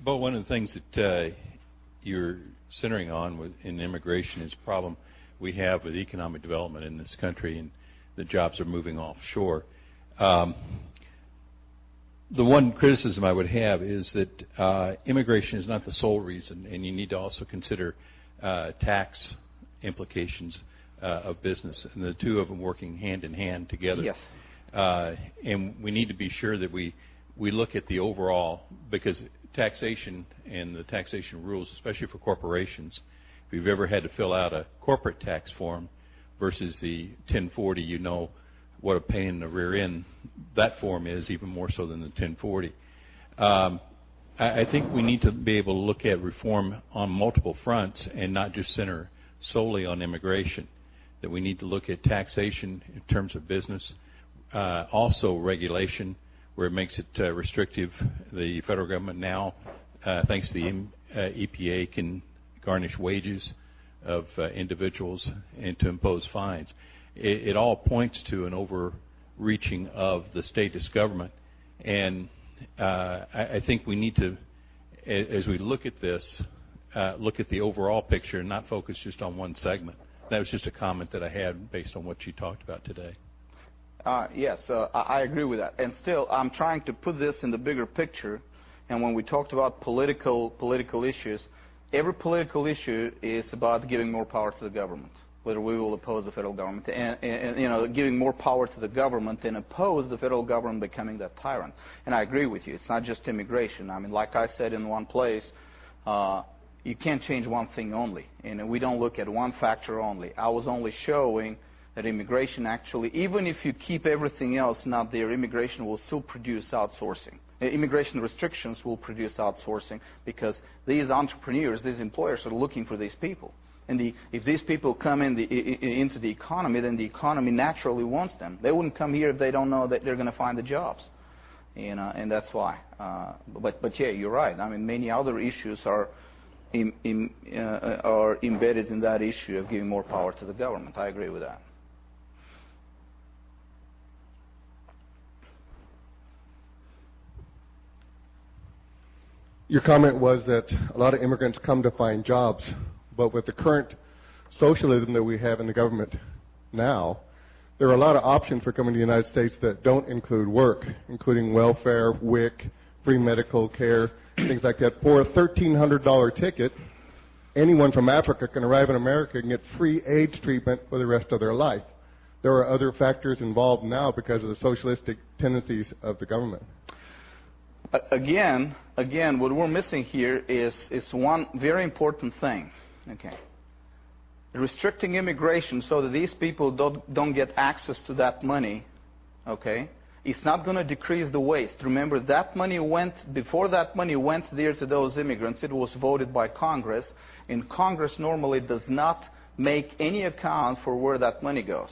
But one of the things that you're centering on in immigration is a problem we have with economic development in this country, and the jobs are moving offshore. The one criticism I would have is that immigration is not the sole reason, and you need to also consider tax implications of business, and the two of them working hand in hand together. Yes. And we need to be sure that we look at the overall, because taxation and the taxation rules, especially for corporations, if you've ever had to fill out a corporate tax form versus the 1040, you know what a pain in the rear end that form is, even more so than the 1040. I think we need to be able to look at reform on multiple fronts and not just center solely on immigration, that we need to look at taxation in terms of business, also regulation, where it makes it restrictive. The federal government now, thanks to the EPA, can garnish wages of individuals and to impose fines. It all points to an overreaching of the statist government. And I think we need to, as we look at this, look at the overall picture and not focus just on one segment. That was just a comment that I had based on what you talked about today. Yes, I agree with that. And still, I'm trying to put this in the bigger picture. And when we talked about political issues, every political issue is about giving more power to the government, whether we will oppose the federal government, and you know, giving more power to the government and oppose the federal government becoming that tyrant. And I agree with you. It's not just immigration. I mean, like I said in one place, you can't change one thing only, and we don't look at one factor only. I was only showing that immigration actually, even if you keep everything else not there, immigration will still produce outsourcing. Immigration restrictions will produce outsourcing because these entrepreneurs, these employers are looking for these people. And if these people come into the economy, then the economy naturally wants them. They wouldn't come here if they don't know that they're going to find the jobs. You know, and that's why. But yeah, you're right. I mean, many other issues are embedded in that issue of giving more power to the government. I agree with that. Your comment was that a lot of immigrants come to find jobs, but with the current socialism that we have in the government now, there are a lot of options for coming to the United States that don't include work, including welfare, WIC, free medical care, things like that. For a $1,300 ticket, anyone from Africa can arrive in America and get free AIDS treatment for the rest of their life. There are other factors involved now because of the socialistic tendencies of the government. Again, what we're missing here is one very important thing. Okay, restricting immigration so that these people don't get access to that money. Okay, it's not going to decrease the waste. Remember, that money before that money went there to those immigrants. It was voted by Congress, and Congress normally does not make any account for where that money goes.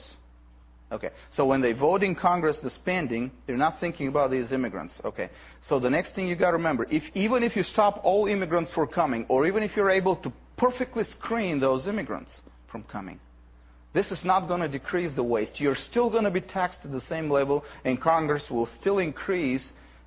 Okay, so when they vote in Congress the spending, they're not thinking about these immigrants. Okay, so the next thing you got to remember, even if you stop all immigrants from coming, or even if you're able to perfectly screen those immigrants from coming, this is not going to decrease the waste. You're still going to be taxed at the same level, and Congress will still increase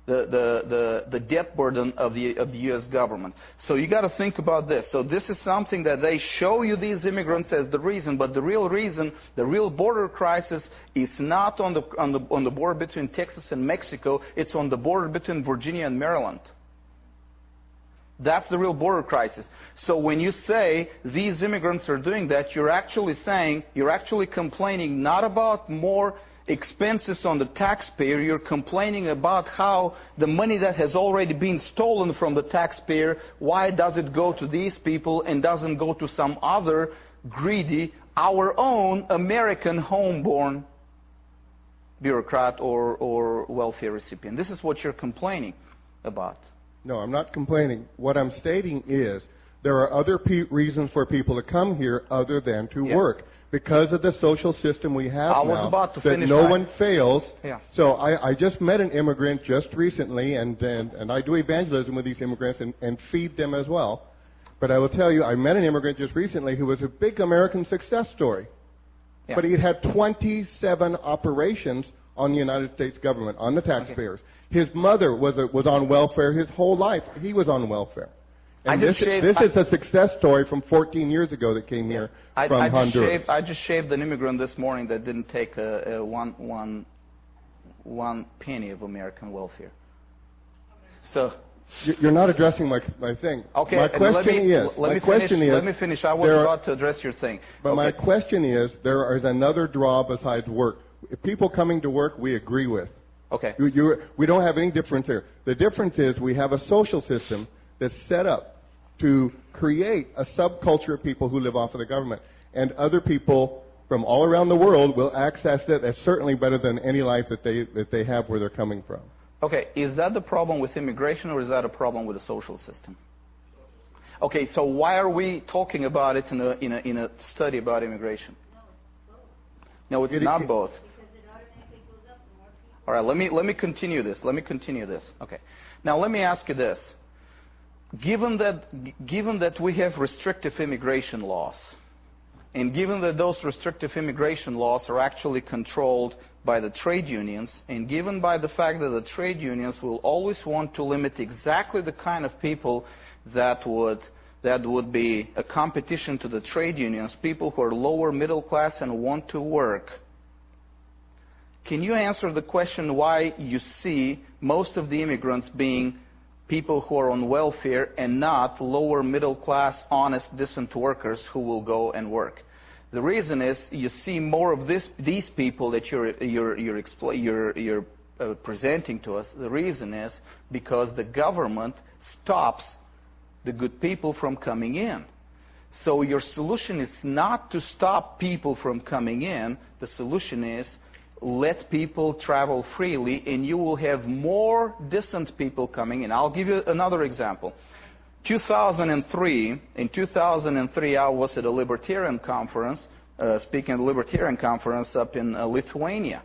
the debt burden of the U.S. government. So you got to think about this. So this is something that they show you these immigrants as the reason, but the real reason, the real border crisis, is not on the border between Texas and Mexico. It's on the border between Virginia and Maryland. That's the real border crisis. So when you say these immigrants are doing that, you're actually complaining not about more expenses on the taxpayer. You're complaining about how the money that has already been stolen from the taxpayer, why does it go to these people and doesn't go to some other greedy, our own American homeborn bureaucrat or welfare recipient. This is what you're complaining about. No, I'm not complaining. What I'm stating is there are other reasons for people to come here other than to work. Because of the social system we have now, that no one fails. Yeah. So I just met an immigrant just recently, and I do evangelism with these immigrants and feed them as well. But I will tell you, I met an immigrant just recently who was a big American success story. But he had 27 operations on the United States government, on the taxpayers. His mother was on welfare his whole life. He was on welfare. And this is a success story from 14 years ago that came here from Honduras. I just shaved an immigrant this morning that didn't take one penny of American welfare. So you're not addressing my thing. Okay, my question let me finish. I was about to address your thing. But okay. My question is, there is another draw besides work. If people coming to work, we agree with. Okay. We don't have any difference there. The difference is we have a social system that's set up to create a subculture of people who live off of the government. And other people from all around the world will access that. That's certainly better than any life that they have where they're coming from. Okay, is that the problem with immigration, or is that a problem with the social system? Okay, so why are we talking about it in a study about immigration? No, it's not both. All right, let me continue this. Okay. Now let me ask you this. Given that we have restrictive immigration laws, and given that those restrictive immigration laws are actually controlled by the trade unions, and given by the fact that the trade unions will always want to limit exactly the kind of people that would be a competition to the trade unions, people who are lower middle class and want to work, can you answer the question why you see most of the immigrants being people who are on welfare and not lower middle class, honest, decent workers who will go and work? The reason is you see more of these people that you're presenting to us. The reason is because the government stops the good people from coming in. So your solution is not to stop people from coming in. The solution is let people travel freely, and you will have more decent people coming in. I'll give you another example. In 2003, I was at a libertarian conference, speaking at a libertarian conference up in Lithuania.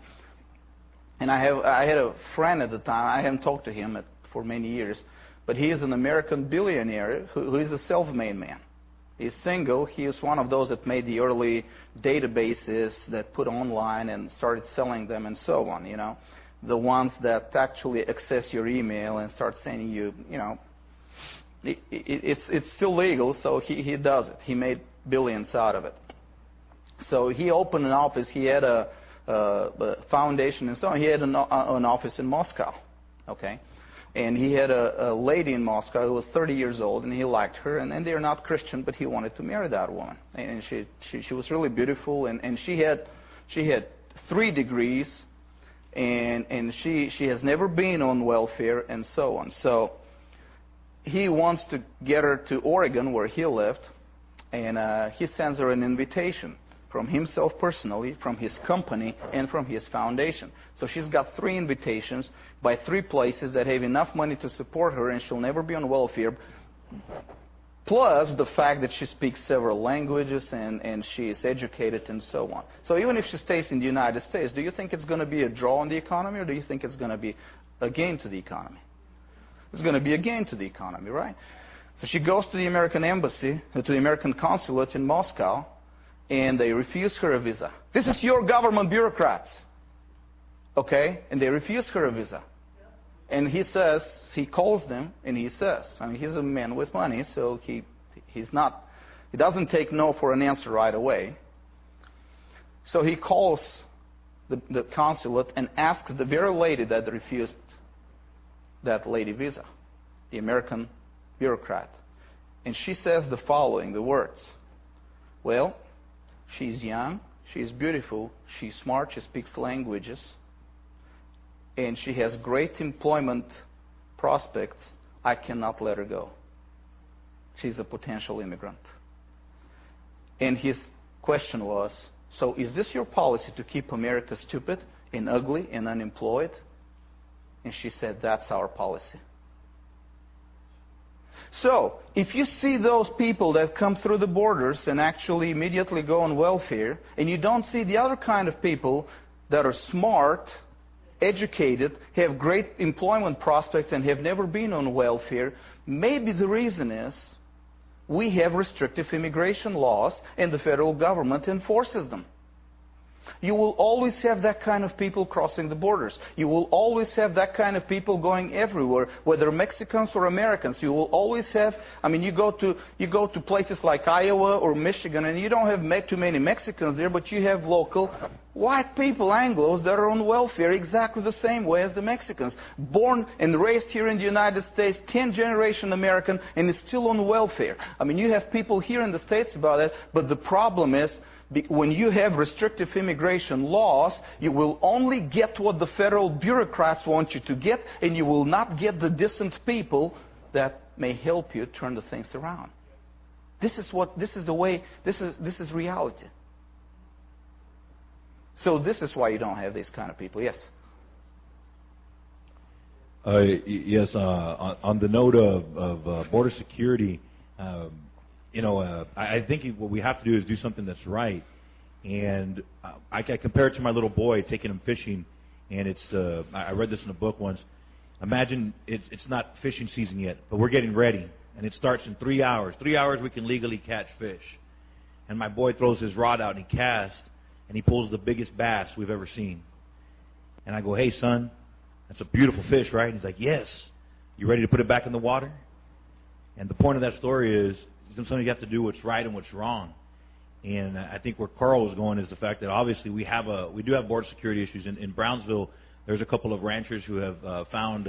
And I had a friend at the time. I haven't talked to him for many years, but he is an American billionaire who is a self-made man. He's single. He is one of those that made the early databases that put online and started selling them and so on, you know. The ones that actually access your email and start sending you, you know. It's still legal, so he does it. He made billions out of it. So he opened an office. He had a foundation and so on. He had an office in Moscow, okay? And he had a lady in Moscow who was 30 years old, and he liked her. And they're not Christian, but he wanted to marry that woman. And she was really beautiful, and she had 3 degrees, and she has never been on welfare and so on. So he wants to get her to Oregon, where he lived, and he sends her an invitation from himself personally, from his company, and from his foundation. So she's got 3 invitations by 3 places that have enough money to support her, and she'll never be on welfare, plus the fact that she speaks several languages and she is educated and so on. So even if she stays in the United States, do you think it's going to be a draw on the economy, or do you think it's going to be a gain to the economy? It's going to be a gain to the economy, right? So she goes to the American embassy, to the American consulate in Moscow, and they refuse her a visa. This is your government bureaucrats, okay? And they refuse her a visa. And he calls them, and he says, I mean, he's a man with money, so he doesn't take no for an answer right away. So he calls the consulate and asks the very lady that refused that lady visa, the American bureaucrat. And she says the following, the words, well, she's young, she's beautiful, she's smart, she speaks languages, and she has great employment prospects. I cannot let her go. She's a potential immigrant. And his question was, so is this your policy to keep America stupid and ugly and unemployed? And she said, that's our policy. So, if you see those people that come through the borders and actually immediately go on welfare, and you don't see the other kind of people that are smart, educated, have great employment prospects, and have never been on welfare, maybe the reason is we have restrictive immigration laws, and the federal government enforces them. You will always have that kind of people crossing the borders. You will always have that kind of people going everywhere, whether Mexicans or Americans. You will always have, I mean, you go to places like Iowa or Michigan, and you don't have too many Mexicans there, but you have local white people, Anglos, that are on welfare exactly the same way as the Mexicans. Born and raised here in the United States, 10th-generation American, and is still on welfare. I mean, you have people here in the States about it, but the problem is, when you have restrictive immigration laws, you will only get what the federal bureaucrats want you to get, and you will not get the decent people that may help you turn the things around. This is reality. So this is why you don't have these kind of people. Yes? Yes, on the note of border security, I think what we have to do is do something that's right. And I compare it to my little boy, taking him fishing. And I read this in a book once. Imagine it's not fishing season yet, but we're getting ready. And it starts in 3 hours. 3 hours we can legally catch fish. And my boy throws his rod out and he casts, and he pulls the biggest bass we've ever seen. And I go, "Hey, son, that's a beautiful fish, right?" And he's like, "Yes." "You ready to put it back in the water?" And the point of that story is, sometimes you have to do what's right and what's wrong. And I think where Carl was going is the fact that obviously we do have border security issues. In Brownsville, there's a couple of ranchers who have found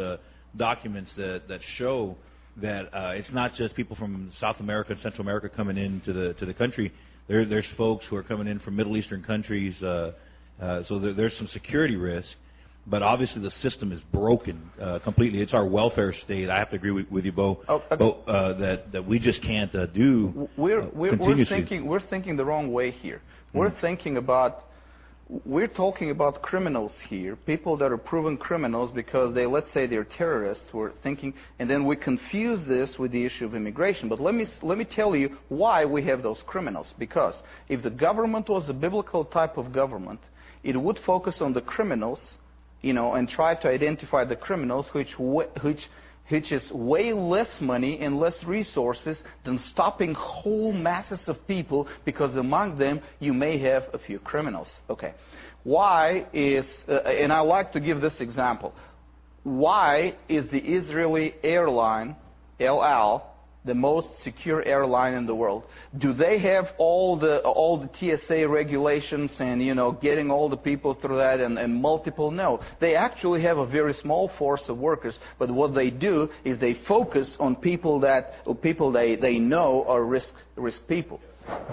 documents that show that it's not just people from South America and Central America coming into the country. There's folks who are coming in from Middle Eastern countries. So there's some security risk. But obviously the system is broken completely. It's our welfare state. I have to agree with you, Bo, that we just can't do continuously. We're thinking the wrong way here. We're talking about criminals here, people that are proven criminals because let's say they're terrorists. We're thinking, and then we confuse this with the issue of immigration. But let me tell you why we have those criminals. Because if the government was a biblical type of government, it would focus on the criminals, and try to identify the criminals, which is way less money and less resources than stopping whole masses of people, because among them you may have a few criminals. Okay. Why is, and I like to give this example, why is the Israeli airline, El Al, the most secure airline in the world? Do they have all the TSA regulations and getting all the people through that and multiple? No, they actually have a very small force of workers. But what they do is they focus on people they know are risk people.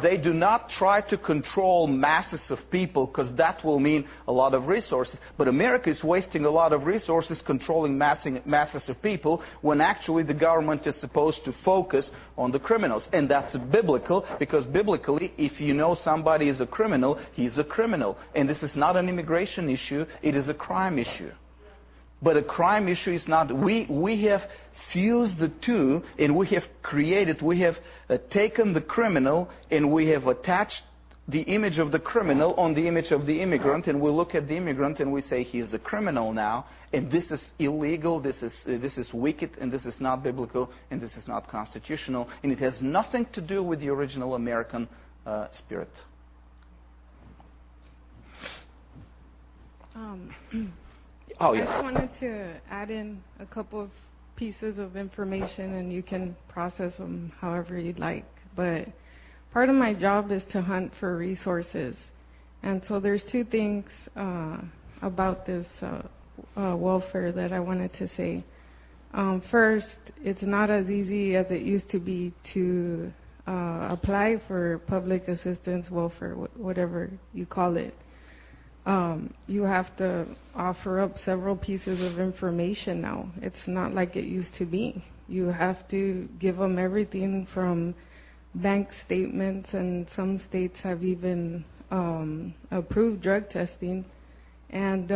They do not try to control masses of people, because that will mean a lot of resources. But America is wasting a lot of resources controlling masses of people, when actually the government is supposed to focus on the criminals. And that's biblical, because biblically, if you know somebody is a criminal, he's a criminal. And this is not an immigration issue, it is a crime issue. But a crime issue is not. We have fused the two, and we have taken the criminal, and we have attached the image of the criminal on the image of the immigrant, and we look at the immigrant and we say he's a criminal now, and this is illegal, this is wicked, and this is not biblical, and this is not constitutional, and it has nothing to do with the original American spirit. Oh, yeah. I just wanted to add in a couple of pieces of information, and you can process them however you'd like. But part of my job is to hunt for resources. And so there's two things about this welfare that I wanted to say. First, it's not as easy as it used to be to apply for public assistance, welfare, whatever you call it. You have to offer up several pieces of information now. It's not like it used to be. You have to give them everything from bank statements, and some states have even approved drug testing. And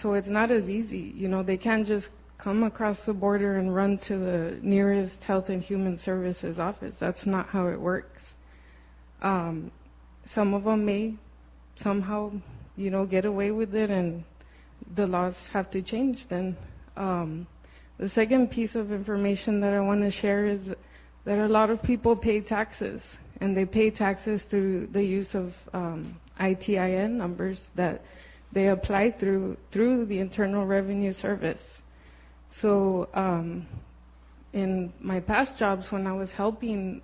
so it's not as easy. They can't just come across the border and run to the nearest Health and Human Services office. That's not how it works. Some of them may somehow get away with it, and the laws have to change then. The second piece of information that I want to share is that a lot of people pay taxes, and they pay taxes through the use of ITIN numbers that they apply through the Internal Revenue Service. So in my past jobs, when I was helping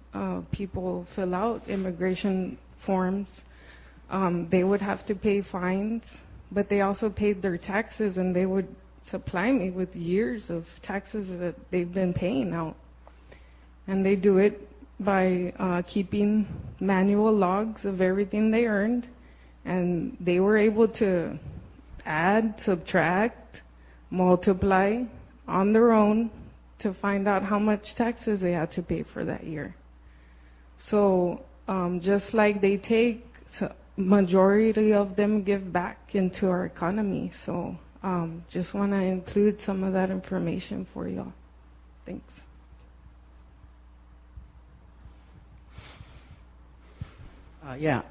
people fill out immigration forms, they would have to pay fines, but they also paid their taxes, and they would supply me with years of taxes that they've been paying out. And they do it by keeping manual logs of everything they earned, and they were able to add, subtract, multiply on their own to find out how much taxes they had to pay for that year. So just like they take, majority of them give back into our economy. So just want to include some of that information for y'all. Thanks. Yeah.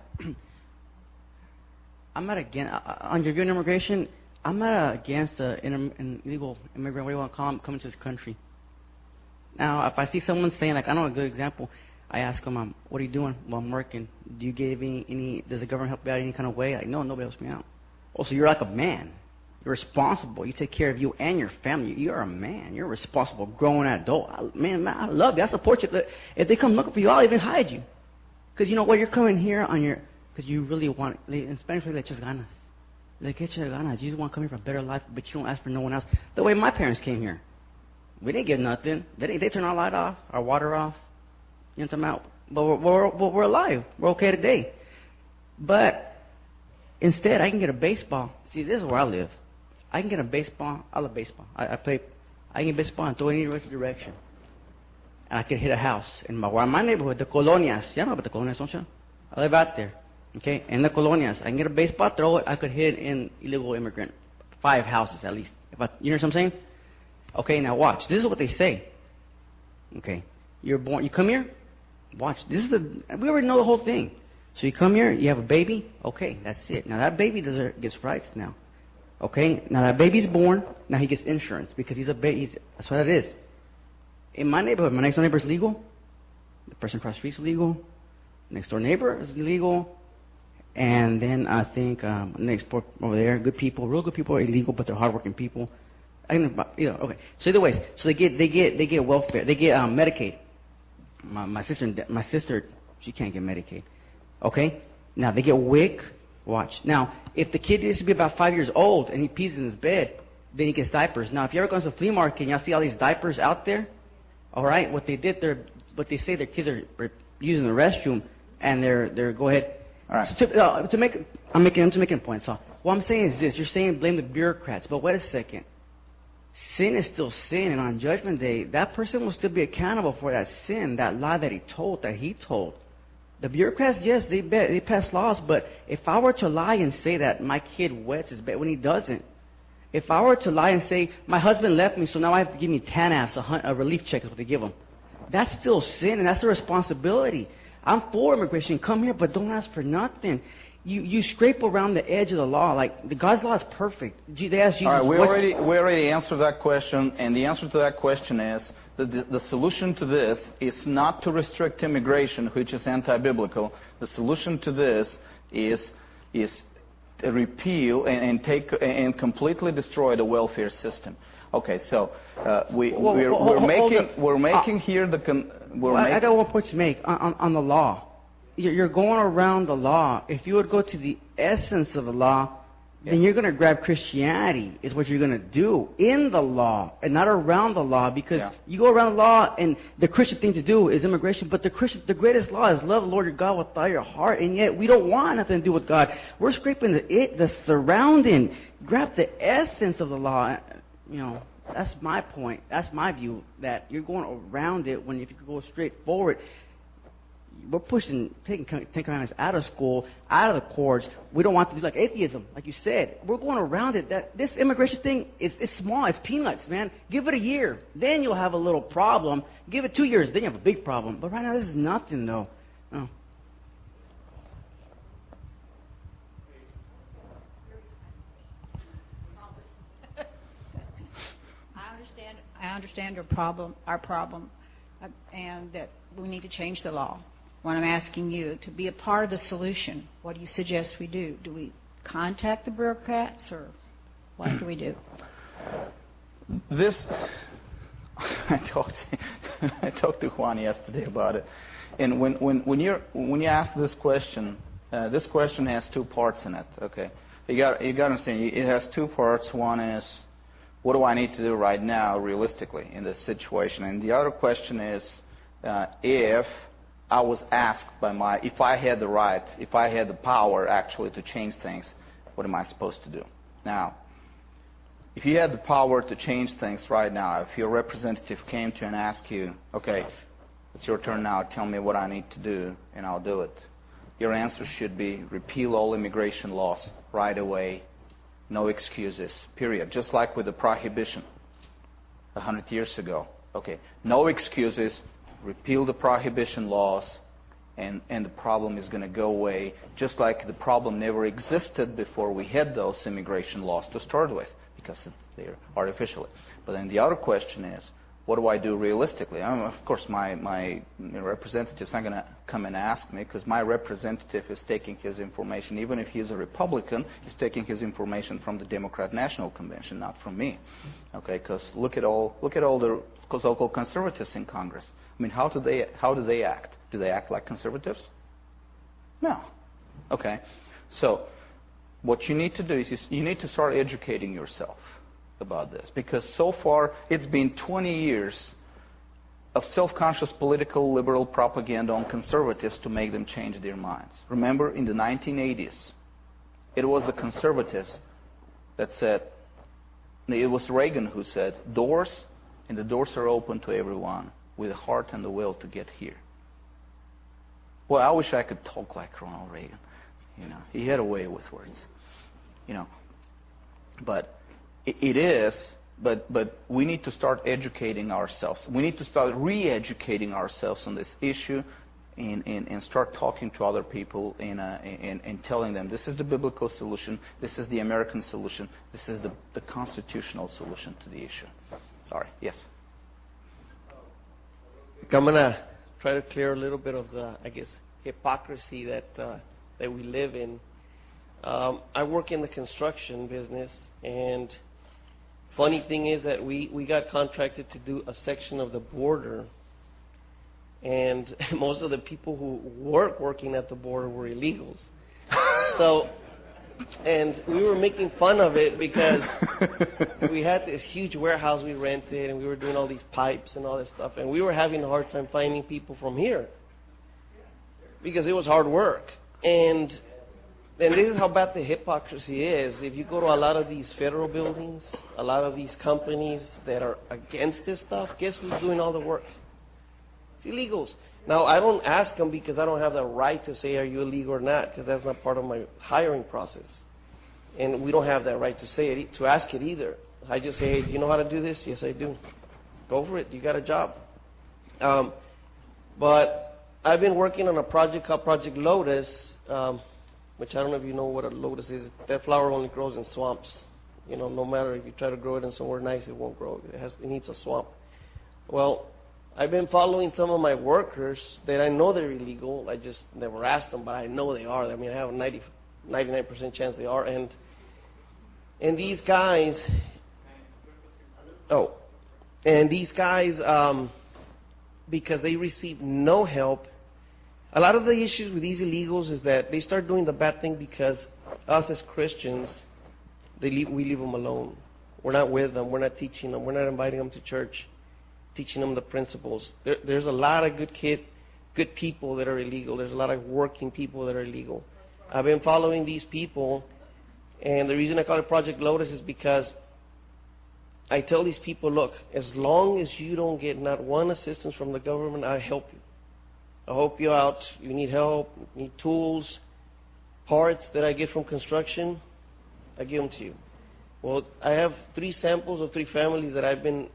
I'm not against, on your view on immigration, I'm not against an illegal immigrant, what do you want to call them, coming to this country. Now, if I see someone saying, like, I know a good example, I ask them, what are you doing? Well, I'm working. Do you give does the government help you out any kind of way? Like, no, nobody helps me out. Oh, so you're like a man. You're responsible. You take care of you and your family. You're a man. You're a responsible, grown adult. Man, I love you. I support you. If they come looking for you, I'll even hide you. Because you know what? You're coming here because you really want, in Spanish, le echas ganas. Le echas ganas. You just want to come here for a better life, but you don't ask for no one else. The way my parents came here. We didn't get nothing. They turned our light off, our water off. You know what I'm talking about? But we're alive. We're okay today. But instead, I can get a baseball. See, this is where I live. I can get a baseball. I love baseball. I can get baseball and throw it in any direction. And I can hit a house. In my neighborhood, the colonias. You know about the colonias, don't you? I live out there. Okay? In the colonias. I can get a baseball, throw it. I could hit an illegal immigrant. 5 houses at least. You know what I'm saying? Okay, now watch. This is what they say. Okay. You're born. You come here. Watch. We already know the whole thing. So you come here. You have a baby. Okay, that's it. Now that baby gets rights now. Okay. Now that baby's born. Now he gets insurance because he's a baby. That's what it is. In my neighborhood, my next door neighbor is legal. The person across the street is legal. Next door neighbor is legal. And then I think next door over there, good people, real good people are illegal, but they're hardworking people. Okay. So either way, so they get welfare, they get Medicaid. My sister, she can't get Medicaid. Okay. Now they get WIC. Watch. Now, if the kid needs to be about 5 years old and he pees in his bed, then he gets diapers. Now, if you ever go to the flea market and y'all see all these diapers out there, all right, what they say their kids are using the restroom and they're go ahead. All right. So I'm making a point. So what I'm saying is this: you're saying blame the bureaucrats, but wait a second. Sin is still sin, and on Judgment Day, that person will still be accountable for that sin, that lie that he told. The bureaucrats, yes, they pass laws, but if I were to lie and say that my kid wets his bed when he doesn't, if I were to lie and say my husband left me, so now I have to give me TANFs, a relief check is what they give them, that's still sin, and that's a responsibility. I'm for immigration. Come here, but don't ask for nothing. You scrape around the edge of the law. Like, the God's law is perfect. They asked Jesus, all right, we already answered that question, and the answer to that question is that the solution to this is not to restrict immigration, which is anti-biblical. The solution to this is to repeal and completely destroy the welfare system. Okay, so we're making here the I got one point to make on the law. You're going around the law. If you would go to the essence of the law, then you're going to grab Christianity is what you're going to do in the law and not around the law, because you go around the law and the Christian thing to do is immigration, but the greatest law is love the Lord your God with all your heart, and yet we don't want nothing to do with God. We're scraping the surrounding. Grab the essence of the law. You know, that's my point. That's my view, that you're going around it when if you could go straight forward. We're taking Ten Commandments out of school, out of the courts. We don't want to do like atheism, like you said. We're going around it. That this immigration thing is small. It's peanuts, man. Give it a year, then you'll have a little problem. Give it 2 years, then you have a big problem. But right now, this is nothing, though. Oh. I understand our problem, and that we need to change the law. what I'm asking you, to be a part of the solution, what do you suggest we do? Do we contact the bureaucrats, or what do we do? This, I talked to Juan yesterday about it, and when you ask this question has two parts in it. Okay, you got to understand it has two parts. One is, what do I need to do right now, realistically, in this situation? And the other question is, if I was asked if I had the right, if I had the power actually to change things, what am I supposed to do? Now, if you had the power to change things right now, if your representative came to you and asked you, okay, it's your turn now, tell me what I need to do, and I'll do it. Your answer should be, repeal all immigration laws right away, no excuses, period. Just like with the prohibition 100 years ago. Okay, no excuses, repeal the prohibition laws, and the problem is going to go away, just like the problem never existed before we had those immigration laws to start with, because they're artificially. But then the other question is, what do I do realistically? Of course, my representative's not going to come and ask me, because my representative is taking his information, even if he's a Republican, he's taking his information from the Democrat National Convention, not from me. Okay, because look at all the so-called conservatives in Congress. I mean, how do they act? Do they act like conservatives? No. Okay, so what you need to do is you need to start educating yourself about this, because so far it's been 20 years of self-conscious political liberal propaganda on conservatives to make them change their minds. Remember, in the 1980s, it was the conservatives that said, it was Reagan who said, doors, and the doors are open to everyone with the heart and the will to get here. Well, I wish I could talk like Ronald Reagan. You know, he had a way with words. You know, but it is, but we need to start educating ourselves. We need to start re-educating ourselves on this issue, and start talking to other people and telling them this is the biblical solution, this is the American solution, this is the constitutional solution to the issue. Sorry, yes. I'm going to try to clear a little bit of the, I guess, hypocrisy that we live in. I work in the construction business, and funny thing is that we got contracted to do a section of the border, and most of the people who working at the border were illegals. So, and we were making fun of it because we had this huge warehouse we rented, and we were doing all these pipes and all this stuff, and we were having a hard time finding people from here because it was hard work. And this is how bad the hypocrisy is. If you go to a lot of these federal buildings, a lot of these companies that are against this stuff, guess who's doing all the work? It's illegals. Now, I don't ask them because I don't have the right to say, are you illegal or not, because that's not part of my hiring process. And we don't have that right to say it, to ask it either. I just say, hey, do you know how to do this? Yes, I do. Go for it. You got a job. But I've been working on a project called Project Lotus, which I don't know if you know what a lotus is. That flower only grows in swamps. You know, no matter if you try to grow it in somewhere nice, it won't grow. It needs a swamp. Well, I've been following some of my workers that I know they're illegal. I just never asked them, but I know they are. I mean, I have a 99% chance they are. And these guys, because they receive no help. A lot of the issues with these illegals is that they start doing the bad thing because us as Christians, we leave them alone. We're not with them. We're not teaching them. We're not inviting them to church, teaching them the principles. There's a lot of good people that are illegal. There's a lot of working people that are illegal. I've been following these people, and the reason I call it Project Lotus is because I tell these people, look, as long as you don't get not one assistance from the government, I help you. I'll help you out. You need help, you need tools, parts that I get from construction, I give them to you. Well, I have 3 samples of 3 families that I've been,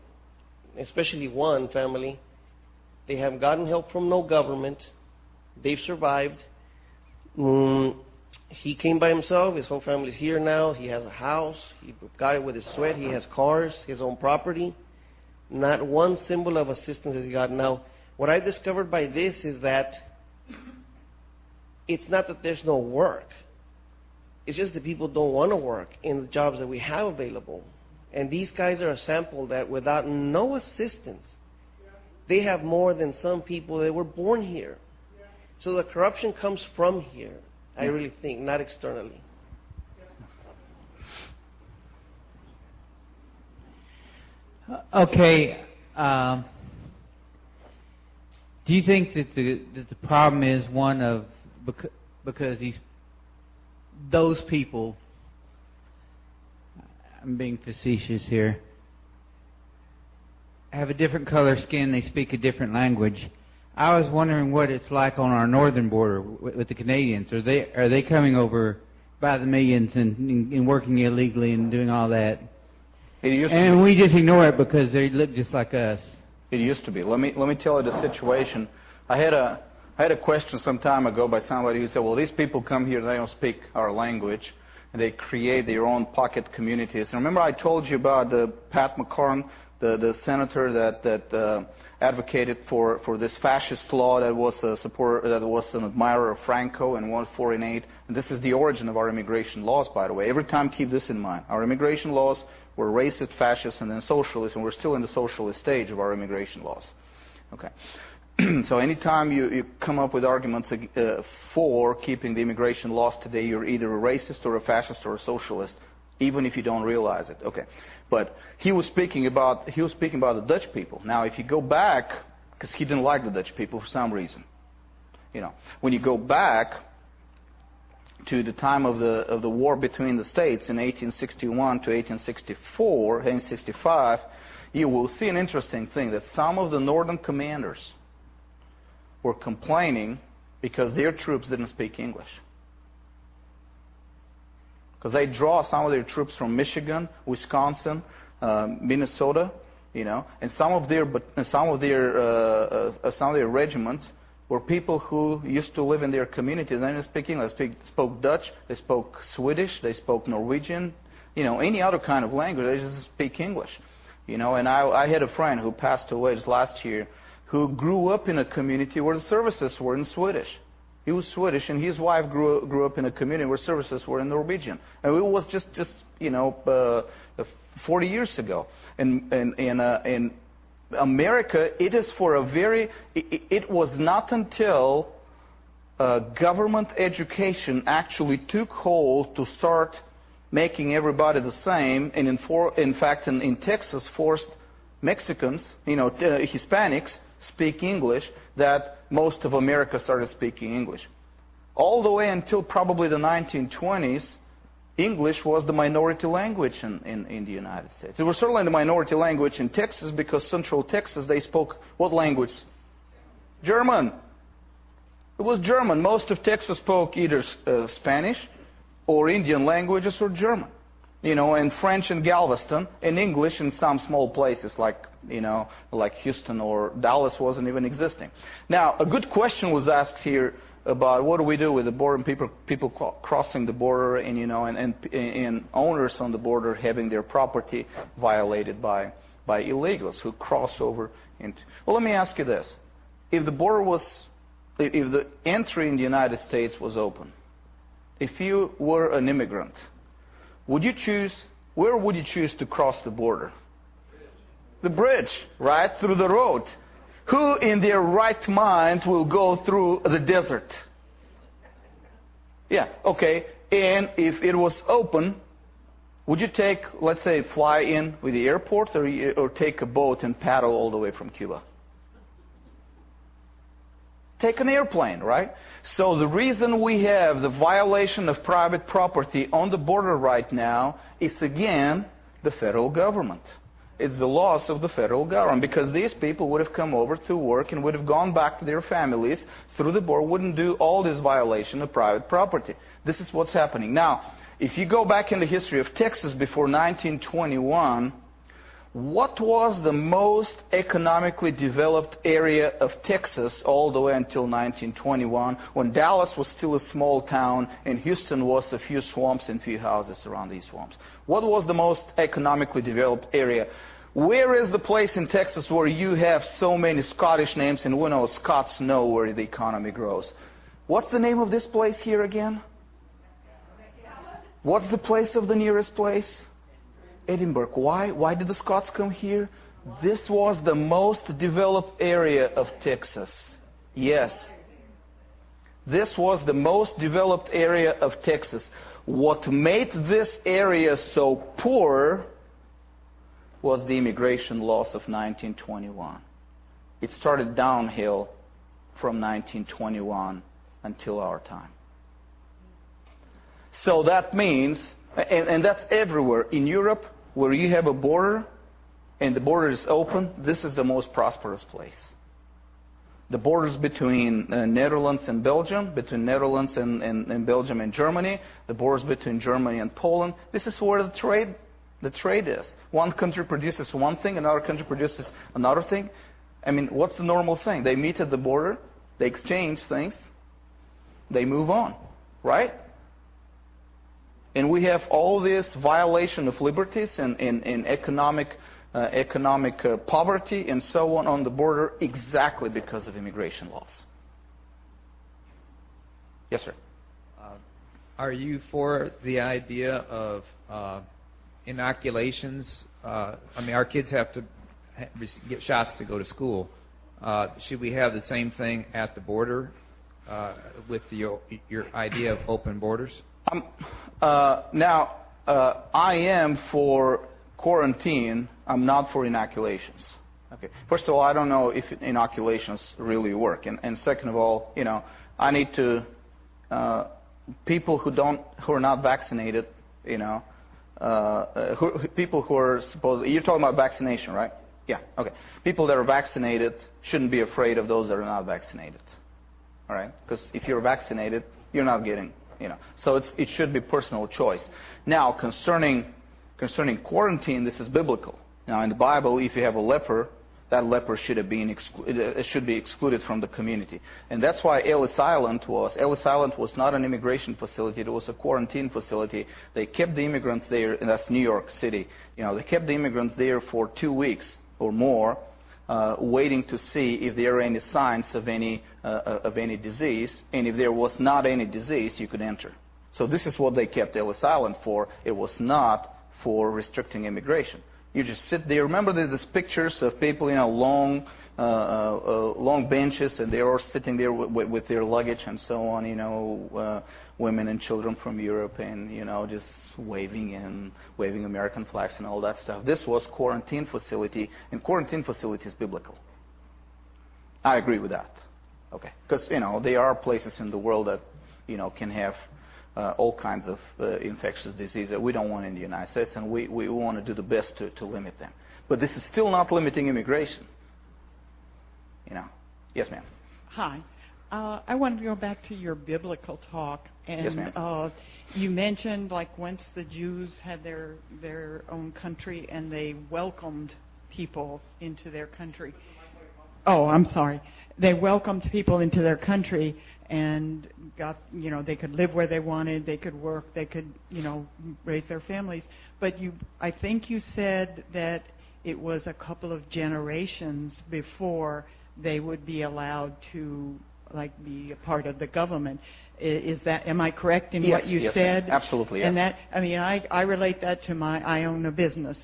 especially one family, they have gotten help from no government. They've survived. He came by himself. His whole family's here now. He has a house. He got it with his sweat. He has cars, his own property. Not one symbol of assistance has he got. Now, what I discovered by this is that it's not that there's no work. It's just that people don't want to work in the jobs that we have available. And these guys are a sample that without no assistance, they have more than some people that were born here. So the corruption comes from here, I really think, not externally. Okay. Do you think that the problem is one of because those people, I'm being facetious here, have a different color skin, they speak a different language. I was wondering what it's like on our northern border with the Canadians. Are they coming over by the millions and working illegally and doing all that? And we just ignore it because they look just like us. It used to be. Let me tell you the situation. I had a question some time ago by somebody who said, well, these people come here, they don't speak our language, and they create their own pocket communities. And remember I told you about the Pat McCarn, the senator that advocated for this fascist law that was an admirer of Franco and 148. And this is the origin of our immigration laws, by the way. Every time keep this in mind. Our immigration laws were racist, fascist, and then socialist, and we're still in the socialist stage of our immigration laws. Okay. So anytime you come up with arguments for keeping the immigration laws today, you're either a racist or a fascist or a socialist, even if you don't realize it. Okay. But he was speaking about the Dutch people. Now, if you go back, because he didn't like the Dutch people for some reason, when you go back to the time of the war between the states in 1861 to 1864, 1865, you will see an interesting thing, that some of the northern commanders were complaining because their troops didn't speak English. Because they draw some of their troops from Michigan, Wisconsin, Minnesota, and some of their regiments were people who used to live in their communities. They didn't speak English. They spoke Dutch, they spoke Swedish, they spoke Norwegian, any other kind of language. They just speak English. And I had a friend who passed away just last year who grew up in a community where the services were in Swedish. He was Swedish, and his wife grew up in a community where services were in Norwegian. And it was just 40 years ago. In America, it is for a it was not until government education actually took hold to start making everybody the same, and in fact in Texas forced Mexicans, Hispanics, speak English, that most of America started speaking English. All the way until probably the 1920s, English was the minority language in the United States. It was certainly the minority language in Texas because Central Texas, they spoke what language? German. It was German. Most of Texas spoke either Spanish or Indian languages or German. And French in Galveston, and English in some small places like Houston or Dallas wasn't even existing. Now, a good question was asked here about what do we do with the border and people crossing the border and owners on the border having their property violated by illegals who cross over into. Well, let me ask you this: if the entry in the United States was open, if you were an immigrant, where would you choose to cross the border? The bridge, right? Through the road. Who in their right mind will go through the desert? Yeah, okay. And if it was open, would you let's say, fly in with the airport or take a boat and paddle all the way from Cuba? Take an airplane, right? So the reason we have the violation of private property on the border right now is, again, the federal government. It's the loss of the federal government, because these people would have come over to work and would have gone back to their families through the border, wouldn't do all this violation of private property. This is what's happening. Now, if you go back in the history of Texas before 1921, what was the most economically developed area of Texas all the way until 1921, when Dallas was still a small town and Houston was a few swamps and few houses around these swamps? What was the most economically developed area? Where is the place in Texas where you have so many Scottish names, and we know Scots know where the economy grows? What's the name of this place here again? What's the place of the nearest place? Edinburgh. Why? Why did the Scots come here? This was the most developed area of Texas. Yes. This was the most developed area of Texas. What made this area so poor was the immigration laws of 1921. It started downhill from 1921 until our time. So that means, and that's everywhere. In Europe, where you have a border, and the border is open, this is the most prosperous place. The borders between Netherlands and Belgium, between Netherlands and Belgium and Germany, the borders between Germany and Poland, this is where the trade is. One country produces one thing, another country produces another thing. I mean, what's the normal thing? They meet at the border, they exchange things, they move on, right? And we have all this violation of liberties and economic poverty and so on the border exactly because of immigration laws. Yes, sir. Are you for the idea of inoculations? I mean, our kids have to get shots to go to school. Should we have the same thing at the border with your idea of open borders? I am for quarantine. I'm not for inoculations. Okay. First of all, I don't know if inoculations really work, and second of all, I need to people who are not vaccinated, people who are supposed. You're talking about vaccination, right? Yeah. Okay. People that are vaccinated shouldn't be afraid of those that are not vaccinated. All right? Because if you're vaccinated, you're not getting. So it should be personal choice. Now, concerning quarantine, this is biblical. Now, in the Bible, if you have a leper, that leper should be excluded from the community. And that's why Ellis Island was not an immigration facility. It was a quarantine facility. They kept the immigrants there, and that's New York City. They kept the immigrants there for 2 weeks or more, waiting to see if there are any signs of any disease, and if there was not any disease, you could enter. So this is what they kept Ellis Island for. It was not for restricting immigration. You just sit there. Remember, there's pictures of people, long benches, and they're all sitting there with their luggage and so on. Women and children from Europe, and just waving American flags and all that stuff. This was quarantine facility, and quarantine facility is biblical. I agree with that. Okay, because there are places in the world that can have all kinds of infectious diseases that we don't want in the United States, and we want to do the best to limit them. But this is still not limiting immigration. Yes, ma'am. Hi. I wanted to go back to your biblical talk. And yes, ma'am. You mentioned, like, once the Jews had their own country and they welcomed people into their country. Oh, I'm sorry. They welcomed people into their country and got, they could live where they wanted, they could work, they could, raise their families. But I think you said that it was a couple of generations before they would be allowed to, be a part of the government. Am I correct in what you said? Yes, absolutely, yes. And that, I relate that to I owned a business,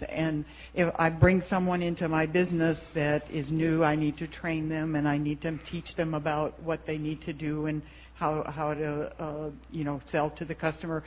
and if I bring someone into my business that is new, I need to train them, and I need to teach them about what they need to do and how to, sell to the customer.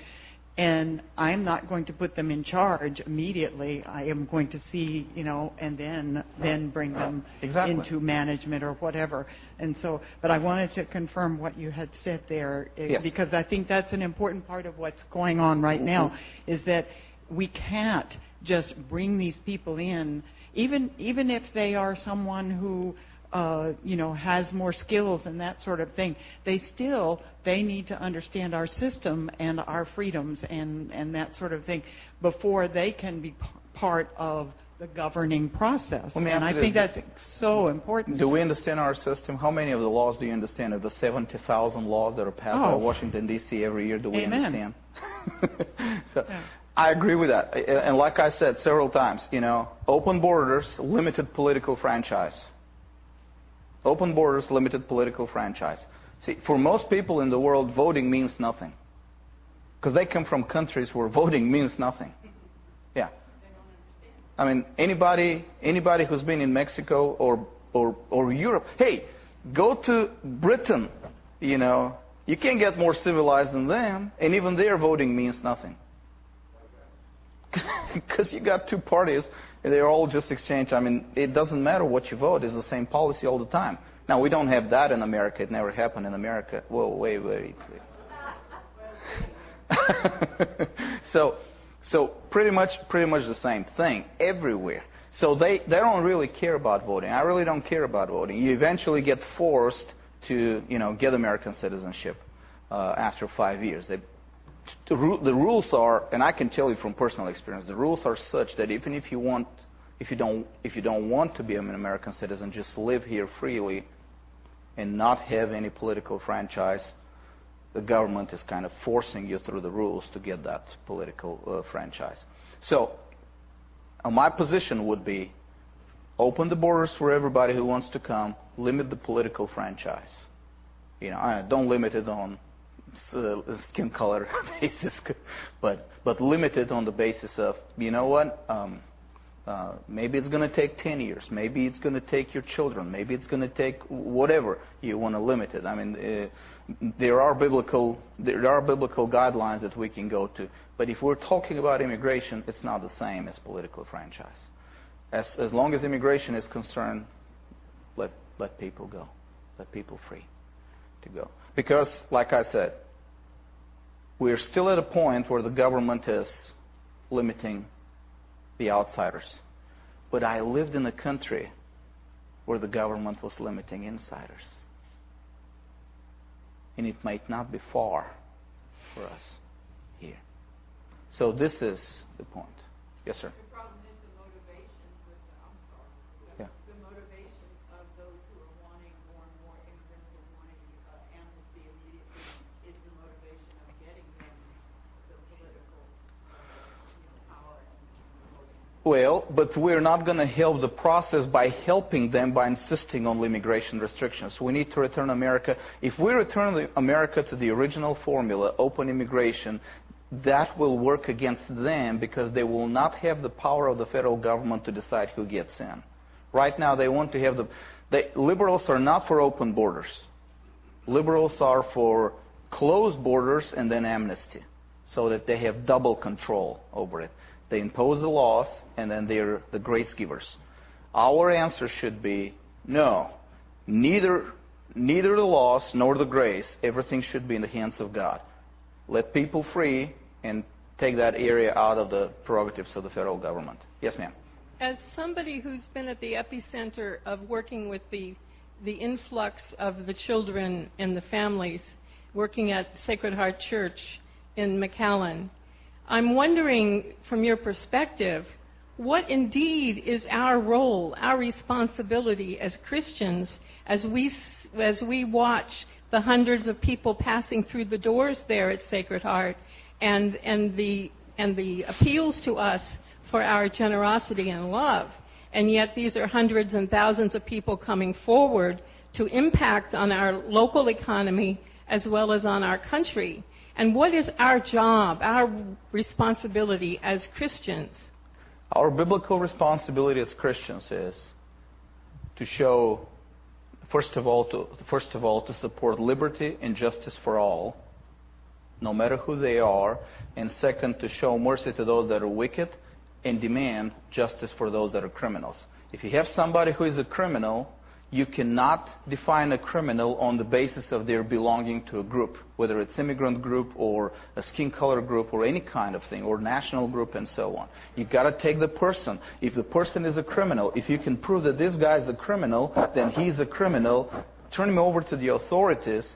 And I'm not going to put them in charge immediately. I am going to see, and then bring them into management or whatever. And so, but I wanted to confirm what you had said there, yes. Because I think that's an important part of what's going on right now, is that we can't just bring these people in, even if they are someone who has more skills and that sort of thing. They need to understand our system and our freedoms and that sort of thing before they can be part of the governing process. And I think that's so important. Do we understand our system? How many of the laws do you understand? Of the 70,000 laws that are passed by Washington, D.C. every year, do we understand? I agree with that. And like I said several times, open borders, limited political franchise. Open borders, limited political franchise. See, for most people in the world, voting means nothing. Because they come from countries where voting means nothing. Yeah. I mean, anybody who's been in Mexico or Europe, hey, go to Britain, you can't get more civilized than them, and even their voting means nothing. Because you got two parties, and they're all just exchange. I mean, it doesn't matter what you vote. It's the same policy all the time. Now, we don't have that in America. It never happened in America. Whoa, wait. So pretty much the same thing everywhere. So they don't really care about voting. I really don't care about voting. You eventually get forced to get American citizenship after 5 years. The rules are, and I can tell you from personal experience, the rules are such that even if you don't want to be an American citizen, just live here freely and not have any political franchise, the government is kind of forcing you through the rules to get that political franchise. So my position would be open the borders for everybody who wants to come, limit the political franchise. Don't limit it on skin color basis, but limit it on the basis of, maybe it's going to take 10 years. Maybe it's going to take your children. Maybe it's going to take whatever you want to limit it. I mean, there are biblical guidelines that we can go to. But if we're talking about immigration, it's not the same as political franchise. As long as immigration is concerned, let people go. Let people free to go. Because, like I said, we're still at a point where the government is limiting the outsiders. But I lived in a country where the government was limiting insiders. And it might not be far for us here. So this is the point. Yes, sir? The problem is the motivations with the motivations of those who are wanting more and more immigrants and wanting amnesty immediately is the motivation of getting them the political power and voting. Well, but we're not going to help the process by helping them by insisting on immigration restrictions. We need to return America. If we return America to the original formula, open immigration, that will work against them because they will not have the power of the federal government to decide who gets in. Right now, they want to have liberals are not for open borders. Liberals are for closed borders and then amnesty, so that they have double control over it. They impose the laws, and then they're the grace givers. Our answer should be no. Neither the laws nor the grace. Everything should be in the hands of God. Let people free and take that area out of the prerogatives of the federal government. Yes, ma'am. As somebody who's been at the epicenter of working with the influx of the children and the families, working at Sacred Heart Church in McAllen, I'm wondering, from your perspective, what indeed is our role, our responsibility as Christians as we watch the hundreds of people passing through the doors there at Sacred Heart and the appeals to us for our generosity and love. And yet these are hundreds and thousands of people coming forward to impact on our local economy as well as on our country. And what is our job, our responsibility as Christians? Our biblical responsibility as Christians is to show, first of all, to support liberty and justice for all, no matter who they are, and second, to show mercy to those that are wicked and demand justice for those that are criminals. If you have somebody who is a criminal, you cannot define a criminal on the basis of their belonging to a group, whether it's immigrant group or a skin color group or any kind of thing, or national group and so on. You've got to take the person. If the person is a criminal, if you can prove that this guy is a criminal, then he's a criminal, turn him over to the authorities.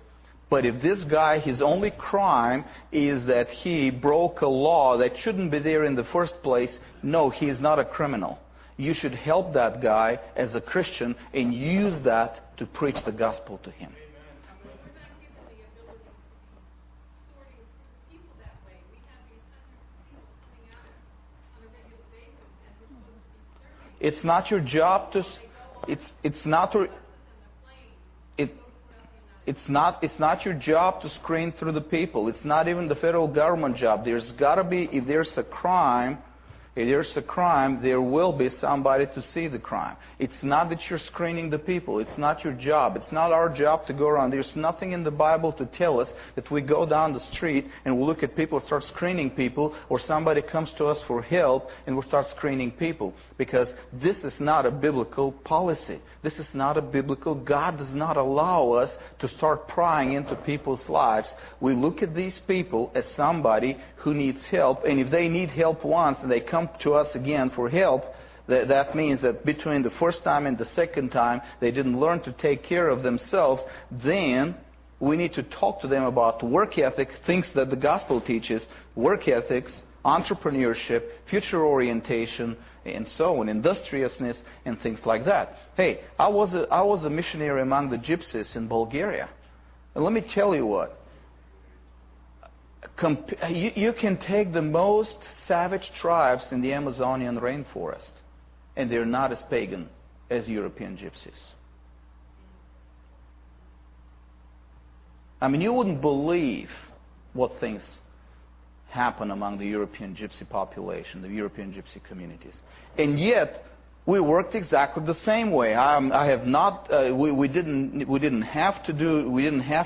But if this guy, his only crime is that he broke a law that shouldn't be there in the first place, no, he is not a criminal. You should help that guy as a Christian and use that to preach the gospel to him. It's not your job to. It's not. It's not your job to screen through the people. It's not even the federal government job. There's got to be, if there's a crime, there will be somebody to see the crime. It's not that you're screening the people. It's not your job. It's not our job to go around. There's nothing in the Bible to tell us that we go down the street and we look at people and start screening people, or somebody comes to us for help and we start screening people. Because this is not a biblical policy. This is not a biblical. God does not allow us to start prying into people's lives. We look at these people as somebody who needs help, and if they need help once and they come to us again for help, that means that between the first time and the second time they didn't learn to take care of themselves. Then we need to talk to them about work ethics, things that the gospel teaches, work ethics, entrepreneurship, future orientation, and so on, industriousness, and things like that. Hey, I was a missionary among the gypsies in Bulgaria. And let me tell you what. You can take the most savage tribes in the Amazonian rainforest, and they're not as pagan as European gypsies. I mean, you wouldn't believe what things happen among the European gypsy population, the European gypsy communities. And yet, we worked exactly the same way. We didn't have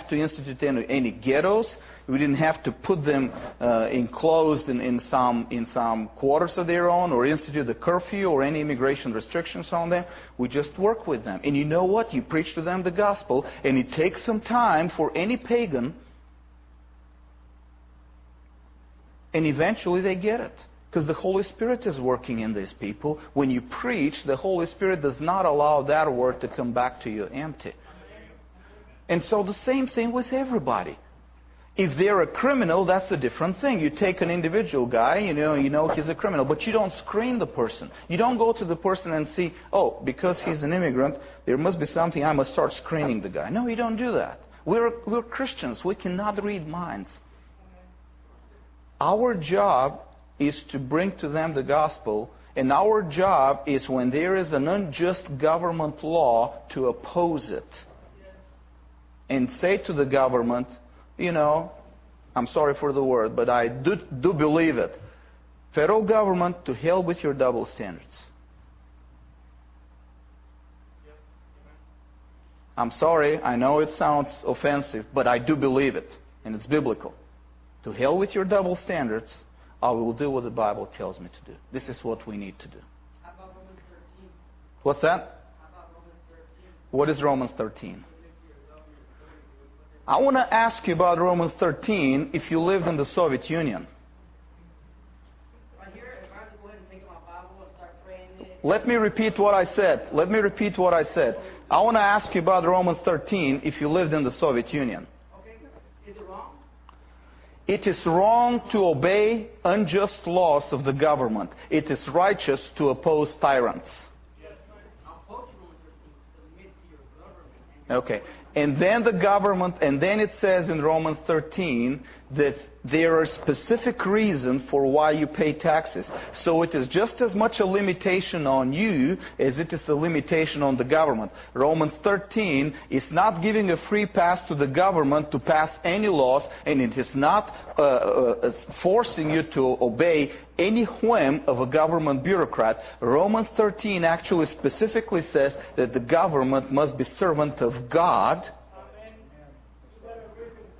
to institute any ghettos. We didn't have to put them enclosed in some quarters of their own, or institute a curfew or any immigration restrictions on them. We just work with them. And you know what? You preach to them the gospel, and it takes some time for any pagan, and eventually they get it. Because the Holy Spirit is working in these people. When you preach, the Holy Spirit does not allow that word to come back to you empty. And so the same thing with everybody. If they're a criminal, that's a different thing. You take an individual guy, you know he's a criminal, but you don't screen the person. You don't go to the person and see, oh, because he's an immigrant, there must be something, I must start screening the guy. No, you don't do that. We're Christians. We cannot read minds. Our job is to bring to them the gospel, and our job is, when there is an unjust government law, to oppose it. And say to the government, I'm sorry for the word, but I do believe it. Federal government, to hell with your double standards. I'm sorry, I know it sounds offensive, but I do believe it, and it's biblical. To hell with your double standards. I will do what the Bible tells me to do. This is what we need to do. How about Romans 13? What's that? How about Romans 13? What is Romans 13? I want to ask you about Romans 13 if you lived in the Soviet Union. Right here, if I have to go ahead and take my Bible and start praying it. Let me repeat what I said. I want to ask you about Romans 13 if you lived in the Soviet Union. Okay. Is it wrong? It is wrong to obey unjust laws of the government. It is righteous to oppose tyrants. Okay. And then it says in Romans 13 that there are specific reasons for why you pay taxes. So it is just as much a limitation on you as it is a limitation on the government. Romans 13 is not giving a free pass to the government to pass any laws, and it is not forcing you to obey any whim of a government bureaucrat. Romans 13 actually specifically says that the government must be servant of God